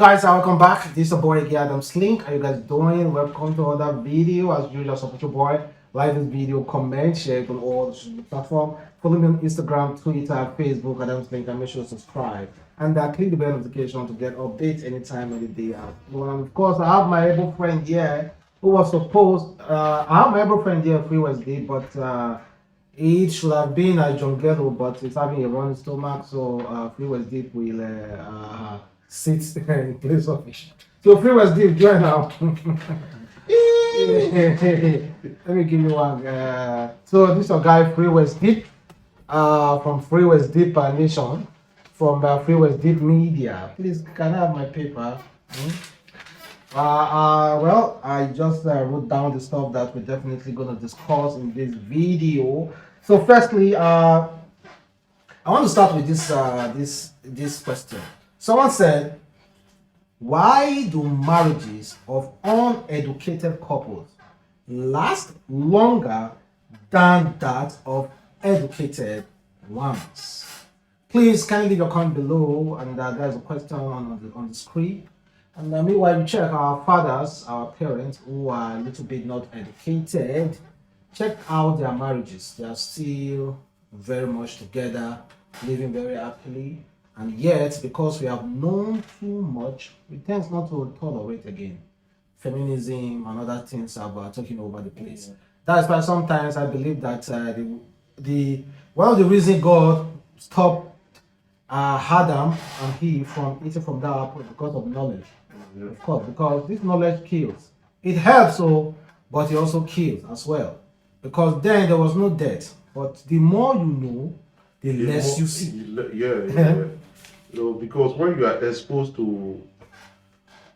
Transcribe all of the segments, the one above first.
guys, welcome back. This is your boy here, Adamslink. How you guys doing? Welcome to another video. As usual, support your boy. Like this video, comment, share it on all the social platforms. Follow me on Instagram, Twitter, Facebook, Adamslink, and make sure to subscribe. And click the bell notification to get updates anytime, any day. And of course, I have my able friend here who was supposed. I have my able friend here, Free Wednesday, but it should have been a John Ghetto, but it's having a running stomach, so Free Wednesday will sit in place of it. So Free Wednesday, join now. Let me give you one. So this is a guy, Free Wednesday, from Free Wednesday Nation, from Free Wednesday Media. Please, can I have my paper? Well, I just wrote down the stuff that we're definitely going to discuss in this video. So, firstly, I want to start with this question. Someone said, "Why do marriages of uneducated couples last longer than that of educated ones?" Please kindly leave your comment below, and there's a question on the screen. And meanwhile, we check our fathers, our parents who are a little bit not educated. Check out their marriages. They are still very much together, living very happily. And yet, because we have known too much, we tend not to tolerate again. Feminism and other things are taking over the place. That's why sometimes I believe that one of the reasons God stopped Adam and Eve from eating from that apple because of knowledge. Of course, because this knowledge kills. It helps, but it also kills as well. Because then there was no death. But the more you know, the less you see. Yeah. Because when you are exposed to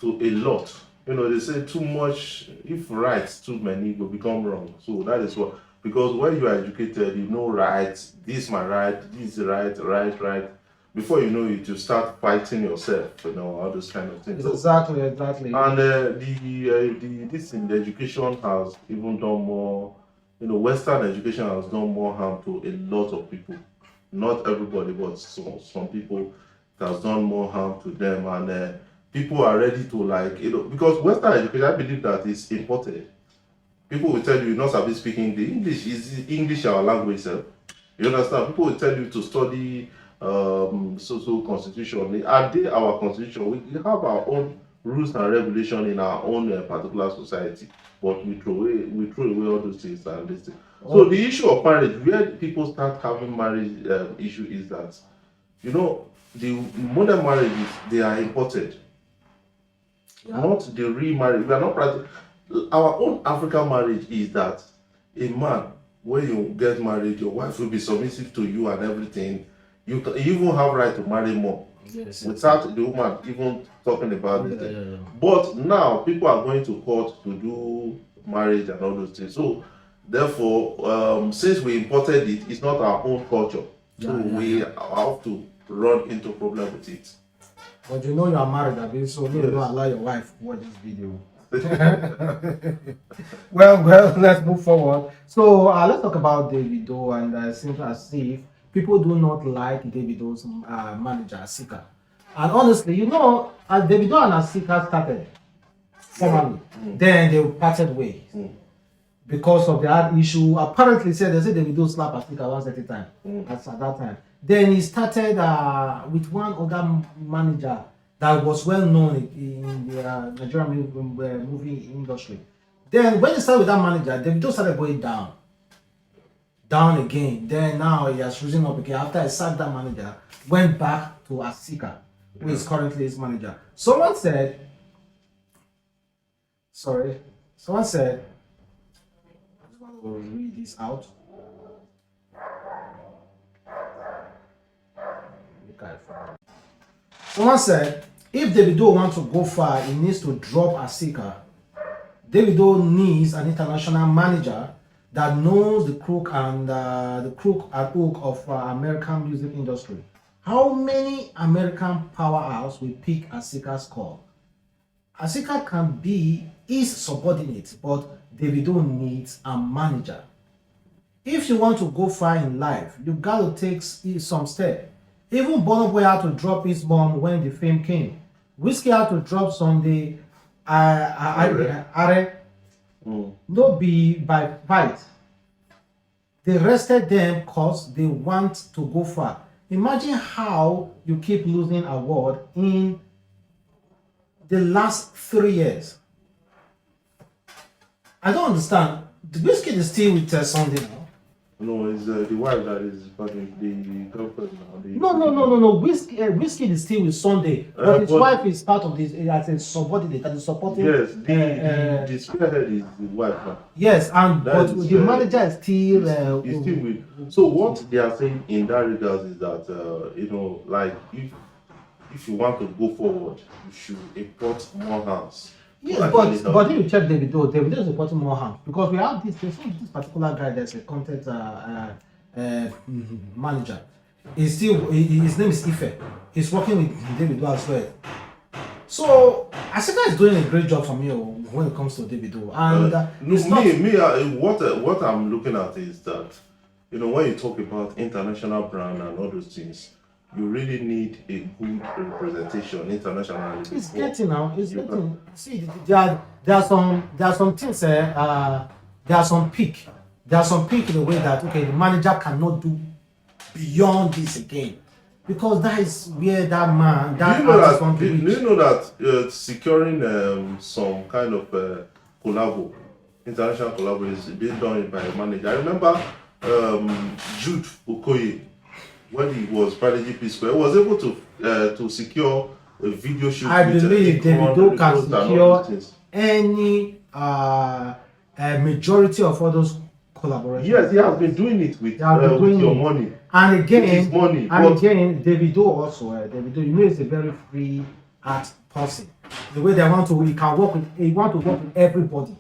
a lot, they say too much, if right, too many will become wrong. So that is what, because when you are educated, you know right, this is my right, this is right. Before you know it, you start fighting yourself, all those kind of things. Exactly. And the education has even done more. Western education has done more harm to a lot of people. Not everybody, but some people. It has done more harm to them, and people are ready to because Western education, I believe that is imported. People will tell you not to speak English. Is English our language, sir? You understand? People will tell you to study social constitution. Are they our constitution? We have our own rules and regulation in our own particular society, but we throw away all those things and this thing. So the issue of marriage, where people start having marriage issue, is that the modern marriages, they are imported, not the real marriage. We are not practicing. Our own African marriage is that a man, when you get married, your wife will be submissive to you and everything. You even have right to marry more, without the woman even talking about it. But now people are going to court to do marriage and all those things. So therefore, since we imported it, it's not our own culture. So we have to run into problem with it. But you are married, so you don't allow your wife to watch this video. well, let's move forward. So let's talk about Davido, and it seems as if people do not like Davido's manager, Asika. And honestly, as Davido and Asika started formally, then they parted ways because of the hard issue. Apparently, they said Davido slapped Asika once at a time. At that time. Then he started with one other manager that was well known in the Nigerian movie industry. Then when he started with that manager, Davido started going down again. Then now he has risen up again. After he sacked that manager, went back to Asika, who is currently his manager. Someone said, I just want to read this out. Someone said, if Davido wants to go far, he needs to drop Asika. Davido needs an international manager that knows the crook and hook of American music industry. How many American powerhouse will pick Asika's call? Asika can be his subordinate, but Davido needs a manager. If you want to go far in life, you got to take some steps. Even Burna Boy had to drop his bomb when the fame came. Whiskey had to drop Sunday. Are no be by fight. They arrested them because they want to go far. Imagine how you keep losing award in the last 3 years. I don't understand. The Whiskey is still with Sunday now. No, it's the wife that is fucking the girlfriend now. No. Whiskey is still with Sunday, but his wife is part of this as a subordinate that is supporting. Yes, the spearhead is the wife now. Yes, and but the manager is still. He's still with. So what they are saying in that regard is that like if you want to go forward, you should import more hands. Yes, but if you check Davido is reporting more harm because we have this particular guy that's a content manager. He's still his name is Ife. He's working with Davido as well. So Asika is doing a great job for me when it comes to Davido. And what I'm looking at is that when you talk about international brand and all those things, you really need a good representation internationally. It's getting now. It's getting. See, there are some things. There are some peak. There are some peak in the way that the manager cannot do beyond this again, because that is where that man artist want to reach. Do you know that securing some kind of international collabo is being done by a manager? I remember Jude Okoye, when he was Prodigy P Square, was able to secure a video shoot. I believe Davido can secure any majority of all those collaborations. Yes, he has been doing it with your money. And again, Davido is a very free art person. The way they want to, he want to work with everybody.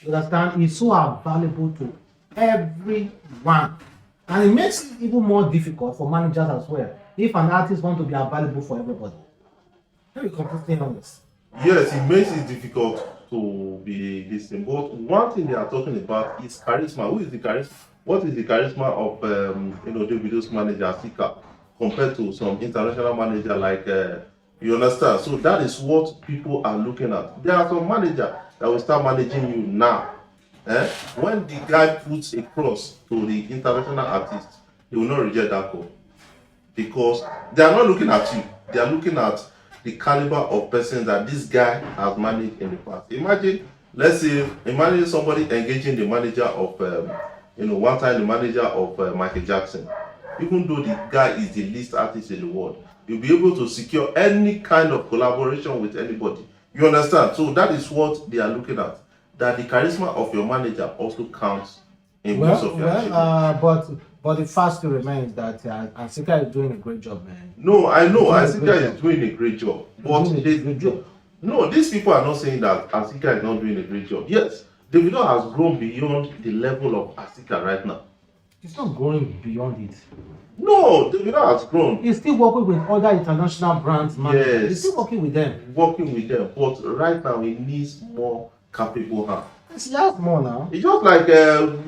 You understand? He's so available to everyone. And it makes it even more difficult for managers as well. If an artist wants to be available for everybody. Let me be completely honest. Yes, it makes it difficult to be this thing. But one thing they are talking about is charisma. Who is the charisma? What is the charisma of Davido's manager Sika compared to some international manager like you understand? So that is what people are looking at. There are some manager that will start managing you now. When the guy puts a cross to the international artist, he will not reject that call, because they are not looking at you. They are looking at the caliber of person that this guy has managed in the past. Imagine somebody engaging the manager of one time the manager of Michael Jackson. Even though the guy is the least artist in the world, you'll be able to secure any kind of collaboration with anybody. You understand? So that is what they are looking at. That the charisma of your manager also counts in most of your achievements. But the fact still remains that Asika is doing a great job, man. No, I know Asika is doing a great job. But no, these people are not saying that Asika is not doing a great job. Yes, Davido has grown beyond the level of Asika right now. He's not growing beyond it. No, Davido has grown. He's still working with other international brands, man. Yes. He's still working with them. But right now he needs more capable hand. It's just more now. It's just like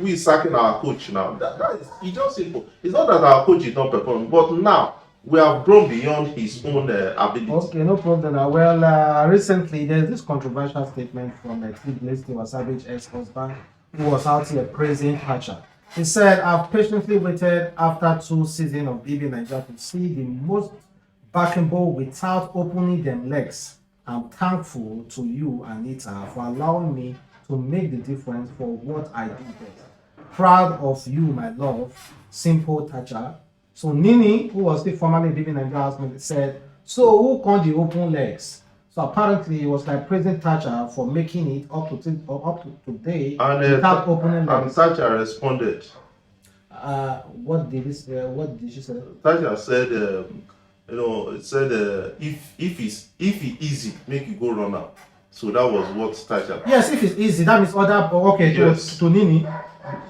we sacking our coach now. That is, it's just simple. It's not that our coach is not performing, but now we have grown beyond his own ability. Okay, no problem. Well, recently there's this controversial statement from Tiwa Savage ex-husband, who was out here praising Thatcher. He said, "I've patiently waited after 2 seasons of Bbnaija to see the most basketball without opening them legs. I'm thankful to you, Anita, for allowing me to make the difference for what I do best. Proud of you, my love, simple Thatcher." So Nini, who was the formerly Bbnaija husband, said, "So who called the open legs?" So apparently it was like President Thatcher for making it up to today without opening legs. And Thatcher responded. What did she say? Thatcher said, if it's easy, make you go run out. So that was what Thatcher. Yes, if it's easy, that means yes. to Nini.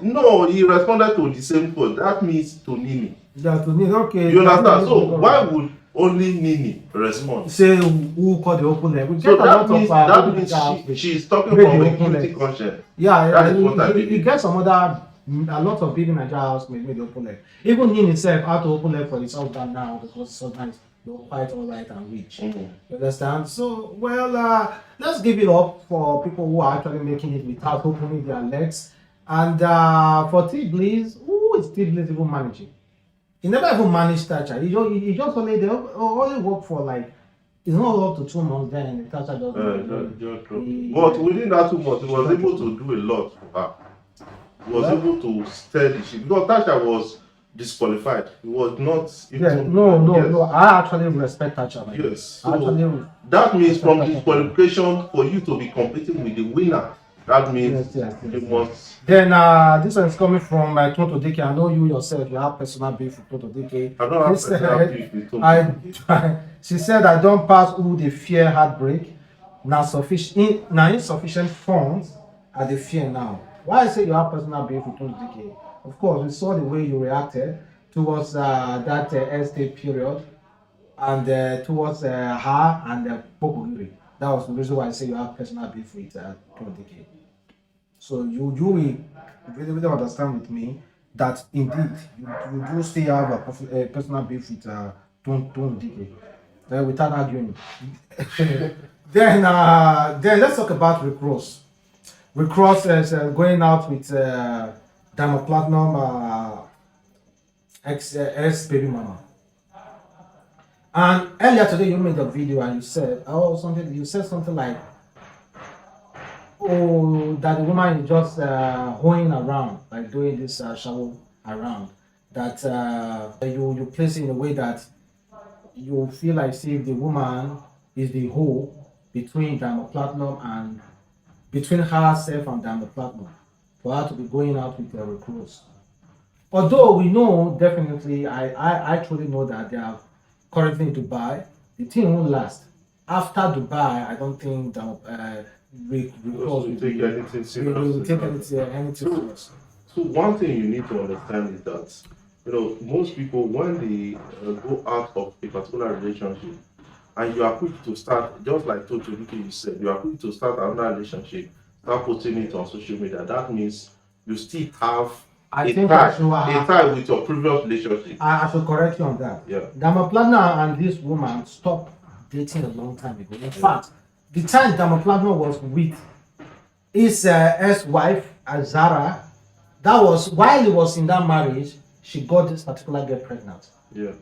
No, he responded to the same quote. That means to Nini. Yeah, to Nini. Okay. You understand? So why would only Nini respond? Say who called the open leg? So that means she's talking from a guilty conscience. Yeah, that is what I mean. You get some other. A lot of Bbnaija housemates made the open leg. Even Nini himself had to open leg for his husband now because his husband is you're quite alright and rich. Mm. You understand? So, well, let's give it up for people who are actually making it without opening their legs. And for T-Blaze, who is T-Blaze even managing? He never even managed Thatcher. He just only worked for like, it's not up to 2 months then Thatcher just But within that 2 months, he was able to do a lot for her. He was able to steer the ship because Thatcher was disqualified. He was not. No. I actually respect Thatcher. Yes. So that means from disqualification for you to be competing with the winner. That means you must. Then this one is coming from Tonto Dikeh. I know you yourself. You have personal beef with Tonto Dikeh. I don't have personal beef with Tonto Dikeh. She said, "I don't pass who they fear heartbreak. Now insufficient funds are the fear now." Why I say you have personal beef with Tonto Dikeh? Of course, we saw the way you reacted towards that estate period, and towards her and Pokogiri. That was the reason why I say you have personal beef with Tonto Dikeh. So you will really understand with me that indeed you do still have a personal beef with Tonto Dikeh. Without arguing. then let's talk about Rick Ross. Rick Ross is going out with Diamond Platinum ex baby mama. And earlier today you made a video and you said something like, oh, that the woman is just hoeing around, like doing this shallow around. That you place it in a way that you feel like see the woman is the hoe between Diamond Platinum and between herself and Diamond Platinum for her to be going out with the recruits. Although we know definitely, I truly know that they are currently in Dubai. The thing won't last. After Dubai, I don't think will take anything serious. So one thing you need to understand is that most people when they go out of a particular relationship and you are quick to start, just like Tonto Dikeh you said, you are quick to start another relationship, start putting it on social media. That means you still have a tie with your previous relationship. I should correct you on that. Yeah. Diamond Platinum and this woman stopped dating a long time ago. In fact, the time Diamond Platinum was with his ex-wife Azara, that was while he was in that marriage, she got this particular girl pregnant. Yeah.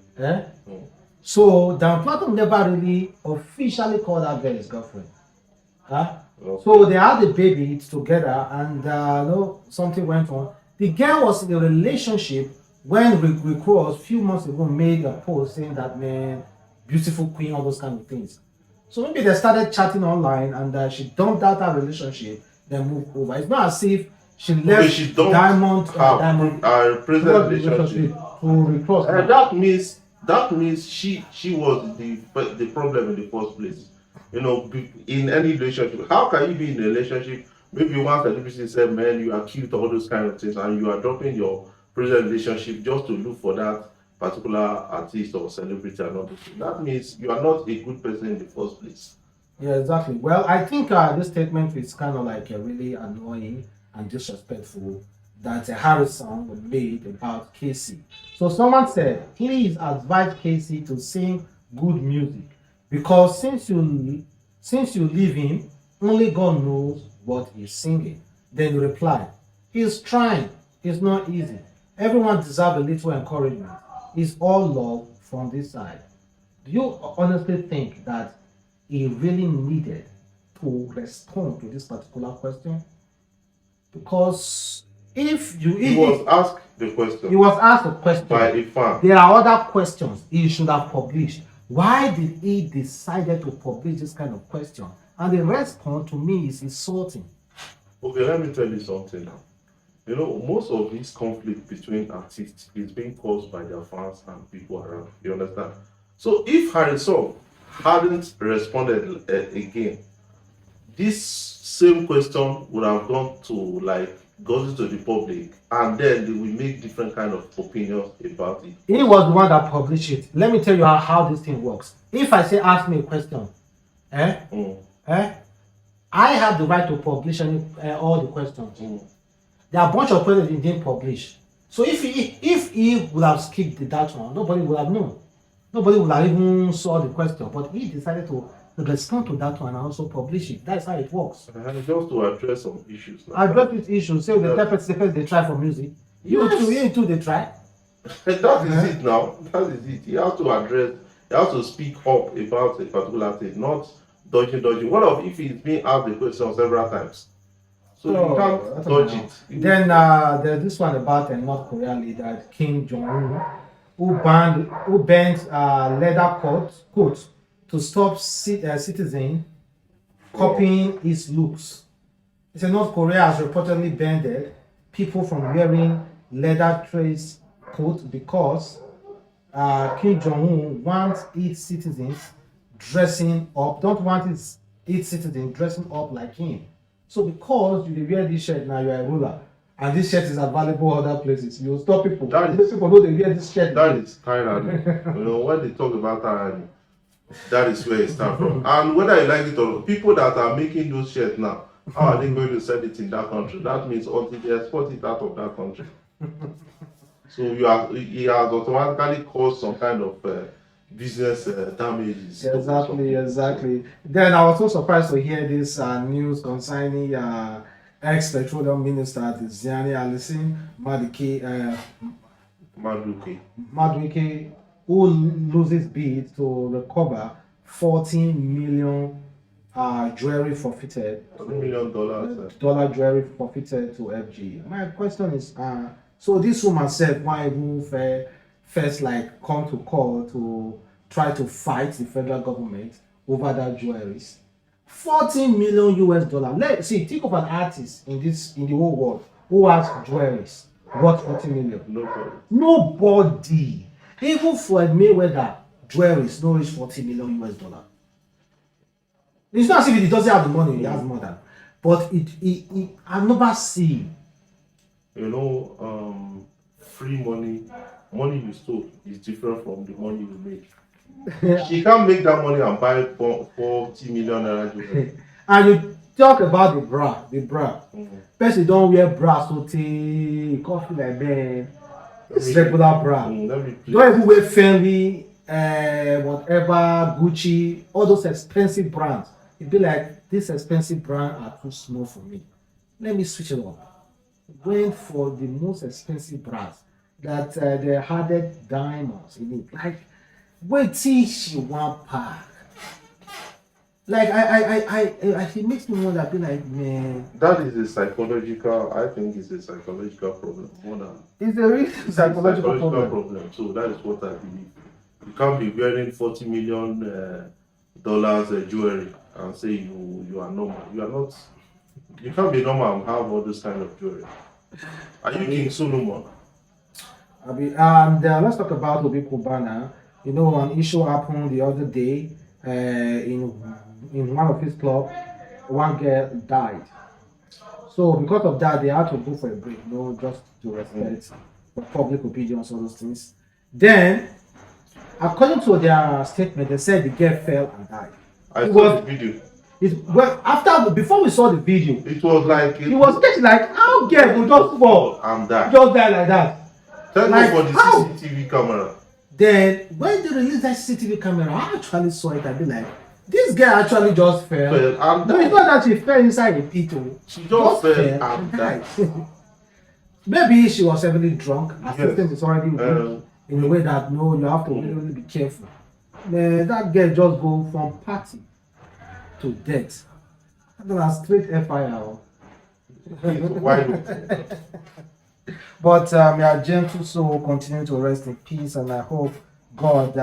So Diamond Platinum never really officially called that girl his girlfriend. Okay. So they had a baby together, and something went on. The girl was in a relationship when Rick Ross a few months ago made a post saying that, man, beautiful queen, all those kind of things. So maybe they started chatting online, and she dumped out her relationship, then moved over. It's not as if she left Diamond present relationship to Rick Ross. That means she was the problem in the first place. In any relationship, how can you be in a relationship? Maybe one celebrity said, man, you are cute, all those kind of things, and you are dropping your present relationship just to look for that particular artist or celebrity and all this. That means you are not a good person in the first place. Yeah, exactly. Well, I think this statement is kind of like really annoying and disrespectful that Harrison made about Casey. So someone said, please advise Casey to sing good music because since you leave him, only God knows what he's singing. Then you reply, he's trying. It's not easy. Everyone deserves a little encouragement. It's all love from this side. Do you honestly think that he really needed to respond to this particular question? Because he was asked the question by a fan. There are other questions he should have published. Why did he decide to publish this kind of question? And the response to me is insulting. Okay, let me tell you something now. Most of this conflict between artists is being caused by their fans and people around. You understand? So if Harrison hadn't responded again, this same question would have gone to the public, and then they will make different kind of opinions about it. He was the one that published it. Let me tell you how this thing works. If I say ask me a question, I have the right to publish all the questions. There are a bunch of questions he didn't publish. So if he would have skipped that one, nobody would have known. Nobody would have even saw the question, but he decided to respond to that one and also publish it. That's how it works. And just to address some issues. Address this issue. Say the interpret the first they try for music. You too, they try. That is it now. That is it. You have to address. You have to speak up about a particular thing, not dodging. What if it's being asked the question several times? So you can't dodge it. Then there's this one about a North Korean leader, Kim Jong-un, who banned leather coats to stop citizens copying his looks. He said North Korea has reportedly banned people from wearing leather trace coats because Kim Jong-un wants its citizens dressing up, don't want its citizens dressing up like him. So because you wear this shirt now, you are a ruler, and this shirt is available other places, you will stop people. People know they wear this shirt. That is tyranny. When they talk about tyranny, that is where it starts from. And whether you like it or not, people that are making those shirts now, how are they going to sell it in that country? That means until they export it out of that country. So he has automatically caused some kind of business damages. Exactly. Then I was so surprised to hear this news concerning ex-petroleum minister Ziani Alison Madueke, who loses bid to recover 14 million jewelry forfeited. $3 million dollar jewelry forfeited to FG. My question is, so this woman said, why move first like come to court to try to fight the federal government over that jewelries? 14 million US dollar. Let's see, think of an artist in the whole world who has jewelries worth 40 million. Nobody. Even Floyd Mayweather jewelries no reach 40 million US dollar. It's not as if he doesn't have the money, he has more than. But I've never seen. Free money you stole is different from the money you make. She can't make that money and buy 40 million naira. And you talk about the bra. Person don't wear bra so coffee like that. It's regular bra. Don't even wear Fendi, whatever, Gucci, all those expensive brands. It'd be like, this expensive brand are too small for me. Let me switch it up. Went for the most expensive brands that they added diamonds in it. Like, wait till she want pack. Like it makes me wonder, be like, man. That is a psychological. I think it's a psychological problem more than. It's a real psychological problem. So that is what I believe. You can't be wearing $40 million jewelry and say you are normal. You are not. You can't be normal and have all this kind of jewelry. Are you King Solomon? Let's talk about Obi Cubana. An issue happened the other day in one of his clubs. One girl died. So because of that, they had to go for a break, just to respect the public opinions, all those things. Then, according to their statement, they said the girl fell and died. I saw the video. Before we saw the video, it was like it was getting like, how girl will just fall and die, just die like that. Thank God for the CCTV camera. Then when they released that CCTV camera, I actually saw it. I'd be like, this girl actually just fell. And no, it's not that she fell inside the pit. She just fell and died. Maybe she was heavily drunk. Her system is already weak in a way that you have to really be careful. That girl just go from party to death. That's straight FIR. But your gentle soul continue to rest in peace, and I hope God,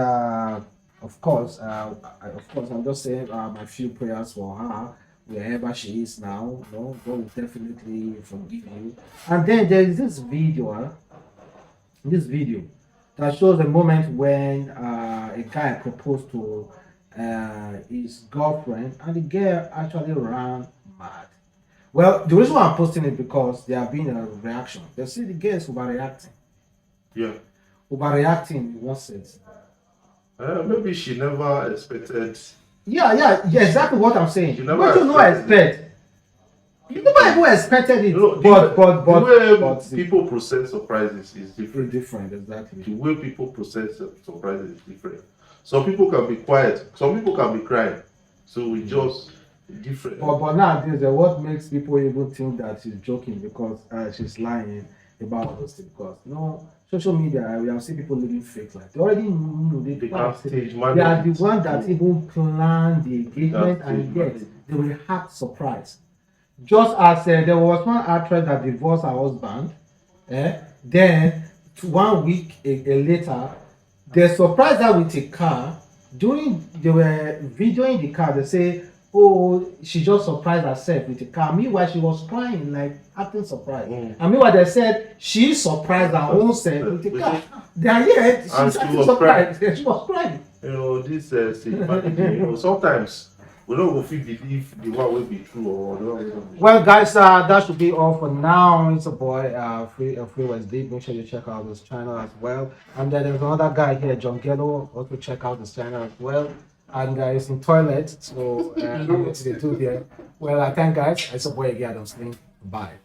of course, I'm just saying my few prayers for her wherever she is now. God will definitely forgive you. And then there is this video that shows a moment when a guy proposed to his girlfriend, and the girl actually ran mad. Well, the reason why I'm posting it because there have been a reaction. They see the girl is overreacting. Yeah. Overreacting in what sense? Maybe she never expected. Yeah, exactly what I'm saying. She What you expect? You never even expected it. The way people process surprises is different. Different, exactly. The way people process surprises is different. Some people can be quiet, some people can be crying. So we just different. But nowadays, what makes people even think that she's joking because she's lying about all those things? Because no, social media, we have seen people living fake life. They already knew They plan can't stage they are the manage one that it. even plan the engagement, Can't and stage yet manage. they will act surprised. Just as there was one actress that divorced her husband, then 1 week later, they surprised her with a car. During they were videoing the car, they say, "Oh, she just surprised herself with a car." Meanwhile, she was crying, like acting surprised. And meanwhile, they said she surprised her own self with a car. They are here. She's And she acting was surprised. She was crying. This stage managing, sometimes we don't go fit believe the one will be true or the one will not be true. Well, guys, that should be all for now. It's a boy, Free Wednesday. Make sure you check out his channel as well. And then there's another guy here, John Gello. Also check out his channel as well. And he's in toilet, so what they do there. Well, I thank guys. It's a boy again, Adamslink. Bye.